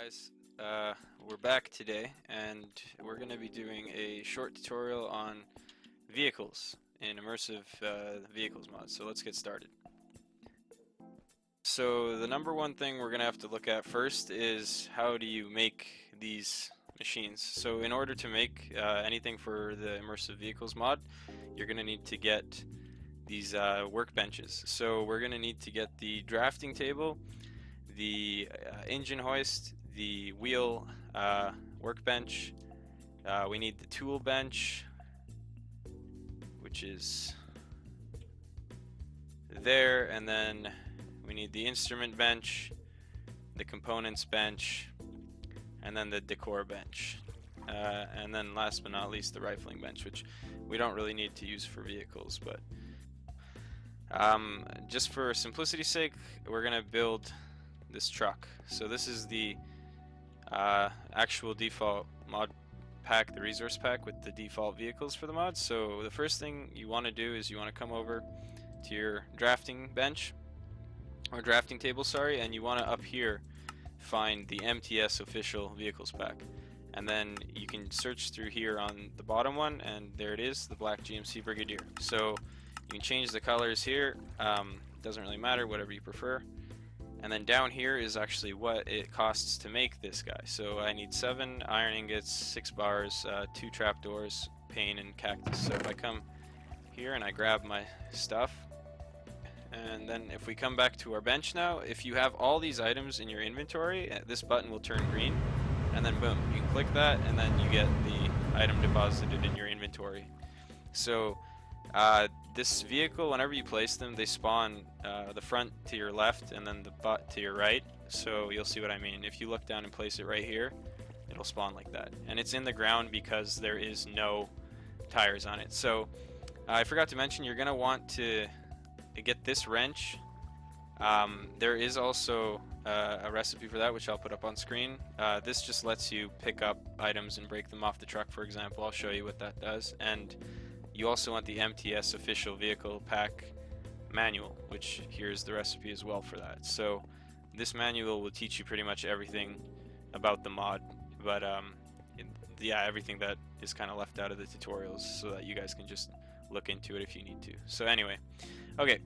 Guys, we're back today and we're going to be doing a short tutorial on vehicles in Immersive Vehicles mod. So let's get started. So the number one thing we're going to have to look at first is how do you make these machines. So in order to make anything for the Immersive Vehicles mod, you're going to need to get these workbenches. So we're going to need to get the drafting table, the engine hoist, the wheel workbench. We need the tool bench, which is there, and then we need the instrument bench, the components bench, and then the decor bench. And then last but not least, the rifling bench, which we don't really need to use for vehicles, but just for simplicity's sake, we're gonna build this truck. So this is the actual default mod pack, the resource pack with the default vehicles for the mod. So the first thing you want to do is you want to come over to your drafting bench, or drafting table, sorry, and you want to up here find the MTS official vehicles pack, and then you can search through here on the bottom one, and there it is, the black GMC Brigadier. So you can change the colors here, doesn't really matter, whatever you prefer. And then down here is actually what it costs to make this guy. So I need 7 iron ingots, 6 bars, 2 trapdoors, pane, and cactus. So if I come here and I grab my stuff, and then if we come back to our bench now, if you have all these items in your inventory, this button will turn green, and then boom, you can click that, and then you get the item deposited in your inventory. So this vehicle, whenever you place them, they spawn the front to your left and then the butt to your right. So you'll see what I mean. If you look down and place it right here, it'll spawn like that. And it's in the ground because there is no tires on it. So I forgot to mention, you're going to want to get this wrench. There is also a recipe for that, which I'll put up on screen. This just lets you pick up items and break them off the truck, for example. I'll show you what that does. And you also want the MTS official vehicle pack manual, which here's the recipe as well for that. So this manual will teach you pretty much everything about the mod, but yeah, everything that is kind of left out of the tutorials, so that you guys can just look into it if you need to. So anyway, okay,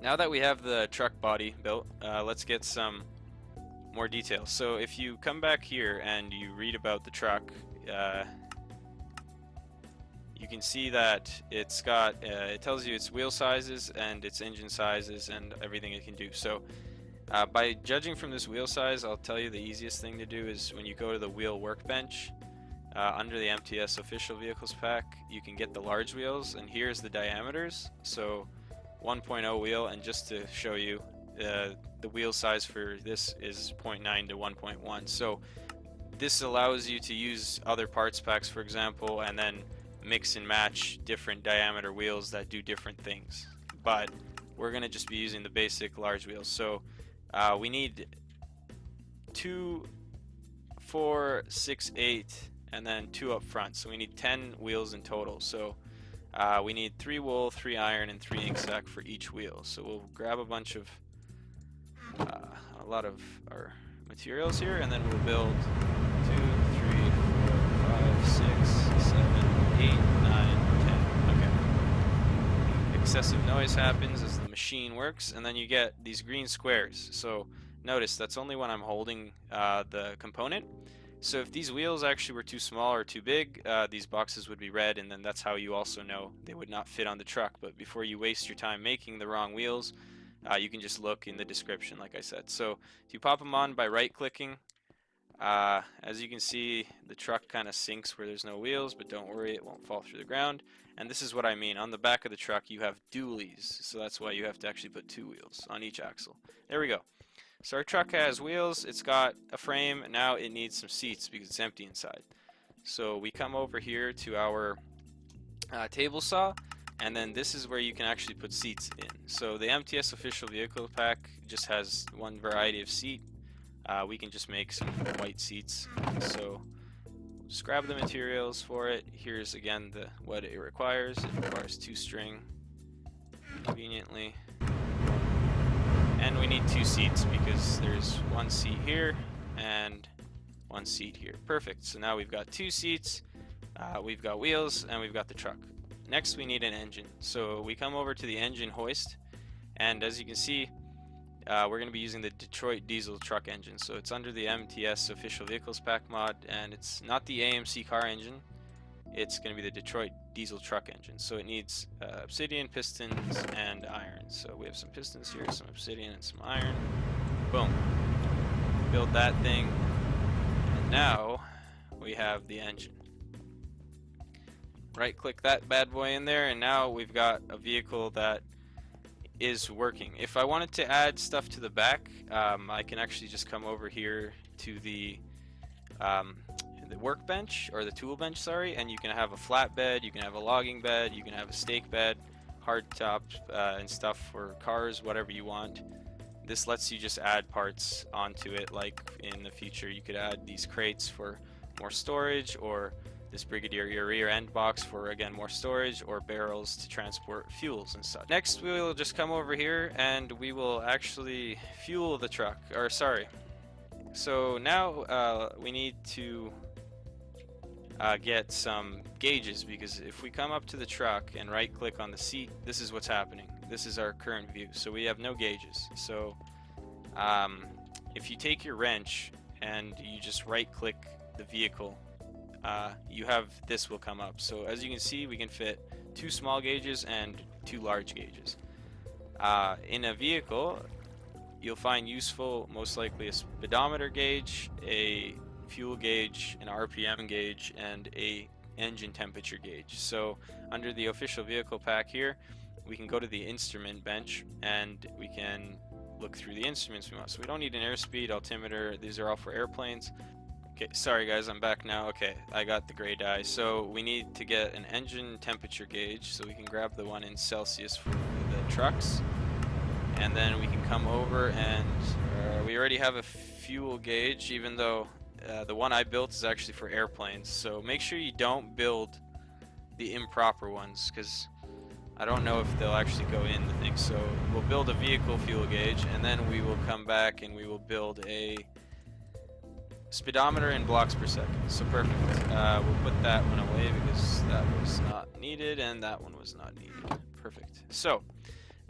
now that we have the truck body built, let's get some more details. So if you come back here and you read about the truck, you can see that it's got, it tells you its wheel sizes and its engine sizes and everything it can do. So by judging from this wheel size, I'll tell you the easiest thing to do is when you go to the wheel workbench, under the MTS official vehicles pack, you can get the large wheels, and here's the diameters. So 1.0 wheel, and just to show you, the wheel size for this is 0.9 to 1.1. So this allows you to use other parts packs, for example, and then mix and match different diameter wheels that do different things, but we're gonna just be using the basic large wheels. So we need 2, 4, 6, 8, and then 2 up front, so we need 10 wheels in total. So we need 3 wool, 3 iron, and 3 ink sac for each wheel. So we'll grab a bunch of a lot of our materials here, and then we'll build 2, 3, 4, 5, 6, 7, 8, 9, 10. Okay. Excessive noise happens as the machine works, and then you get these green squares. So notice that's only when I'm holding the component. So if these wheels actually were too small or too big, these boxes would be red, and then that's how you also know they would not fit on the truck. But before you waste your time making the wrong wheels, you can just look in the description, like I said. So if you pop them on by right-clicking, as you can see, the truck kind of sinks where there's no wheels, but don't worry, it won't fall through the ground. And this is what I mean. On the back of the truck, you have dualies, so that's why you have to actually put 2 wheels on each axle. There we go. So our truck has wheels, it's got a frame, now it needs some seats because it's empty inside. So we come over here to our table saw, and then this is where you can actually put seats in. So the MTS official vehicle pack just has one variety of seat. We can just make some white seats. So just grab the materials for it. Here's again what it requires. It requires 2 string, conveniently. And we need 2 seats because there's 1 seat here and one seat here. Perfect. So now we've got 2 seats, we've got wheels, and we've got the truck. Next we need an engine. So we come over to the engine hoist, and as you can see, we're going to be using the Detroit diesel truck engine. So it's under the MTS official vehicles pack mod, and it's not the AMC car engine. It's going to be the Detroit diesel truck engine. So it needs obsidian, pistons, and iron. So we have some pistons here, some obsidian, and some iron. Boom. Build that thing. And now we have the engine. Right click that bad boy in there, and now we've got a vehicle that is working. If I wanted to add stuff to the back, I can actually just come over here to the workbench, or the tool bench, sorry, and you can have a flat bed, you can have a logging bed, you can have a stake bed, hard top, and stuff for cars, whatever you want. This lets you just add parts onto it, like in the future you could add these crates for more storage, or this Brigadier rear end box for, again, more storage, or barrels to transport fuels and such. Next we will just come over here and we will actually fuel the truck, or sorry. So now we need to get some gauges, because if we come up to the truck and right click on the seat, this is what's happening. This is our current view, so we have no gauges. So if you take your wrench and you just right click the vehicle, you have this will come up. So as you can see, we can fit 2 small gauges and 2 large gauges. In a vehicle, you'll find useful most likely a speedometer gauge, a fuel gauge, an RPM gauge, and a engine temperature gauge. So under the official vehicle pack here, we can go to the instrument bench and we can look through the instruments we want. So we don't need an airspeed, altimeter, these are all for airplanes. Okay, sorry guys, I'm back now. Okay, I got the gray dye. So we need to get an engine temperature gauge, so we can grab the one in Celsius for the trucks. And then we can come over and we already have a fuel gauge, even though the one I built is actually for airplanes. So make sure you don't build the improper ones, because I don't know if they'll actually go in the thing. So we'll build a vehicle fuel gauge, and then we will come back and we will build a speedometer in blocks per second. So perfect. We'll put that one away because that was not needed, and that one was not needed. Perfect. So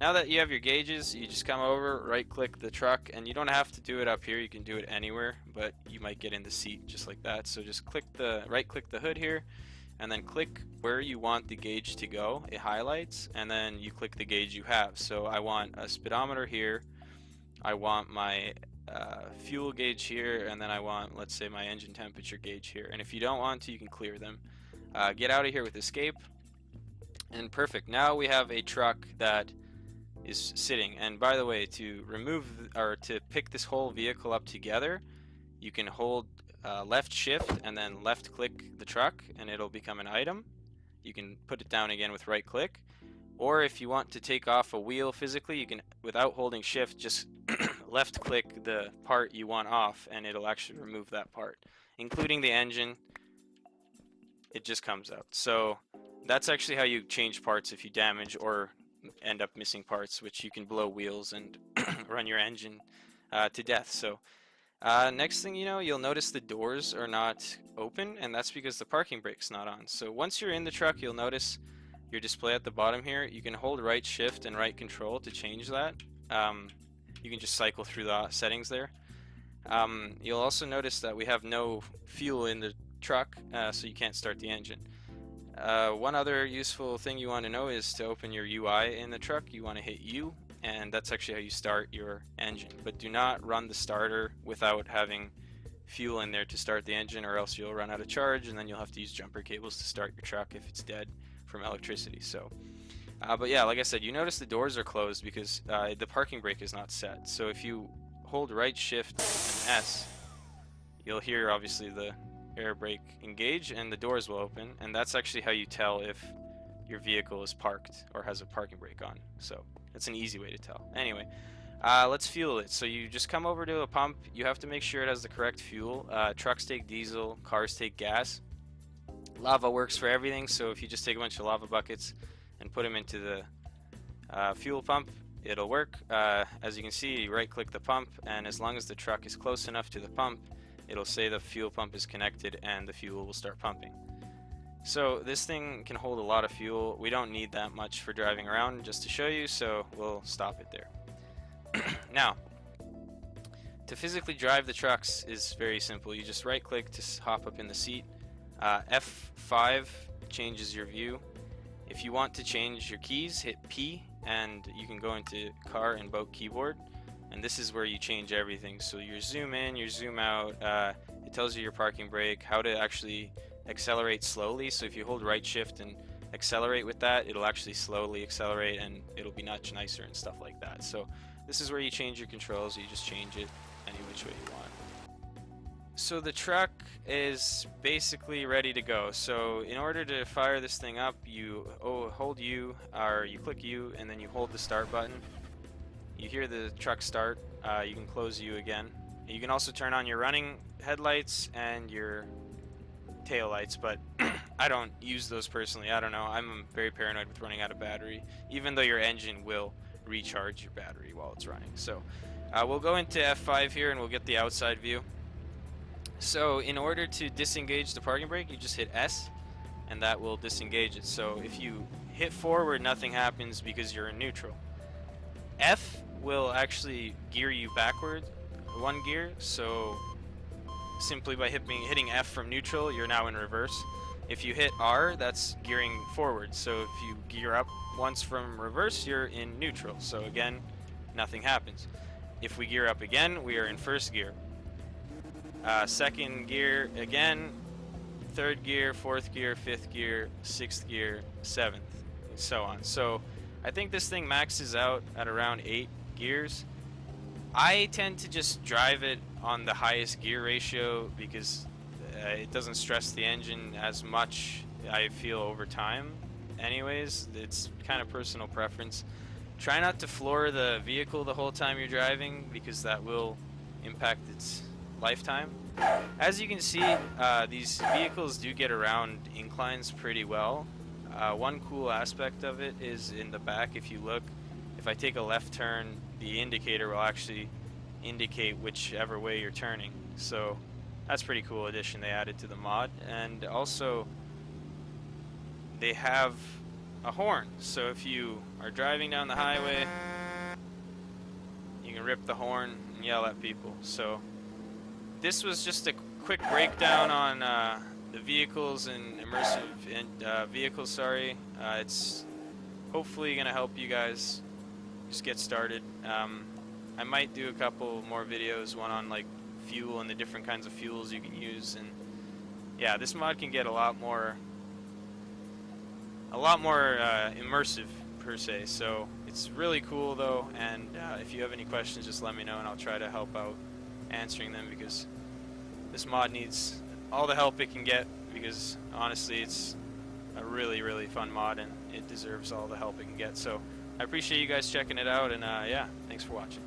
now that you have your gauges, you just come over, right click the truck, and you don't have to do it up here, you can do it anywhere, but you might get in the seat just like that. So just click the right click the hood here, and then click where you want the gauge to go. It highlights, and then you click the gauge you have. So I want a speedometer here, I want my fuel gauge here, and then I want, let's say, my engine temperature gauge here. And if you don't want to, you can clear them. Get out of here with escape, and perfect. Now we have a truck that is sitting. And by the way, to remove or to pick this whole vehicle up together, you can hold left shift and then left click the truck, and it'll become an item. You can put it down again with right click, or if you want to take off a wheel physically, you can, without holding shift, just left click the part you want off, and it'll actually remove that part, including the engine. It just comes out. So that's actually how you change parts if you damage or end up missing parts, which you can blow wheels and run your engine to death. So next thing you know, you'll notice the doors are not open, and that's because the parking brake's not on. So once you're in the truck, you'll notice your display at the bottom here. You can hold right shift and right control to change that. You can just cycle through the settings there. You'll also notice that we have no fuel in the truck, so you can't start the engine. One other useful thing you want to know is to open your UI in the truck, you want to hit U, and that's actually how you start your engine. But do not run the starter without having fuel in there to start the engine, or else you'll run out of charge, and then you'll have to use jumper cables to start your truck if it's dead from electricity. So but yeah, like I said, you notice the doors are closed because the parking brake is not set. So if you hold right shift and S, you'll hear obviously the air brake engage and the doors will open, and that's actually how you tell if your vehicle is parked or has a parking brake on. So that's an easy way to tell. Anyway, let's fuel it. So you just come over to a pump. You have to make sure it has the correct fuel. Trucks take diesel, cars take gas. Lava works for everything, so if you just take a bunch of lava buckets and put them into the fuel pump, it'll work. As you can see, you right click the pump, and as long as the truck is close enough to the pump, it'll say the fuel pump is connected and the fuel will start pumping. So this thing can hold a lot of fuel. We don't need that much for driving around, just to show you, so we'll stop it there. Now, to physically drive the trucks is very simple. You just right click to hop up in the seat. F5 changes your view. If you want to change your keys, hit P and you can go into car and boat keyboard, and this is where you change everything. So your zoom in, your zoom out, it tells you your parking brake, how to actually accelerate slowly. So if you hold right shift and accelerate with that, it'll actually slowly accelerate and it'll be much nicer and stuff like that. So this is where you change your controls. You just change it any which way you want. So the truck is basically ready to go. So in order to fire this thing up, you hold U, or you click U, and then you hold the start button. You hear the truck start. You can close U again. You can also turn on your running headlights and your tail lights, but I don't use those personally. I don't know. I'm very paranoid with running out of battery, even though your engine will recharge your battery while it's running. So we'll go into F5 here and we'll get the outside view. So in order to disengage the parking brake, you just hit S and that will disengage it. So if you hit forward, nothing happens because you're in neutral. F will actually gear you backward one gear, so simply by hitting F from neutral, you're now in reverse. If you hit R, that's gearing forward. So if you gear up once from reverse, you're in neutral. So again, nothing happens. If we gear up again, we are in first gear. Second gear again, third gear, fourth gear, fifth gear, sixth gear, seventh, and so on. So I think this thing maxes out at around 8 gears. I tend to just drive it on the highest gear ratio because it doesn't stress the engine as much, I feel, over time. Anyways, it's kind of personal preference. Try not to floor the vehicle the whole time you're driving because that will impact its lifetime. As you can see, these vehicles do get around inclines pretty well. One cool aspect of it is in the back. If you look, if I take a left turn, the indicator will actually indicate whichever way you're turning. So that's a pretty cool addition they added to the mod. And also they have a horn, so if you are driving down the highway, you can rip the horn and yell at people. So this was just a quick breakdown on the vehicles and immersive vehicles. It's hopefully gonna help you guys just get started. I might do a couple more videos, one on like fuel and the different kinds of fuels you can use, and yeah, this mod can get a lot more immersive per se. So it's really cool though, and if you have any questions, just let me know and I'll try to help out answering them, because this mod needs all the help it can get, because honestly it's a really fun mod and it deserves all the help it can get. So I appreciate you guys checking it out, and yeah, thanks for watching.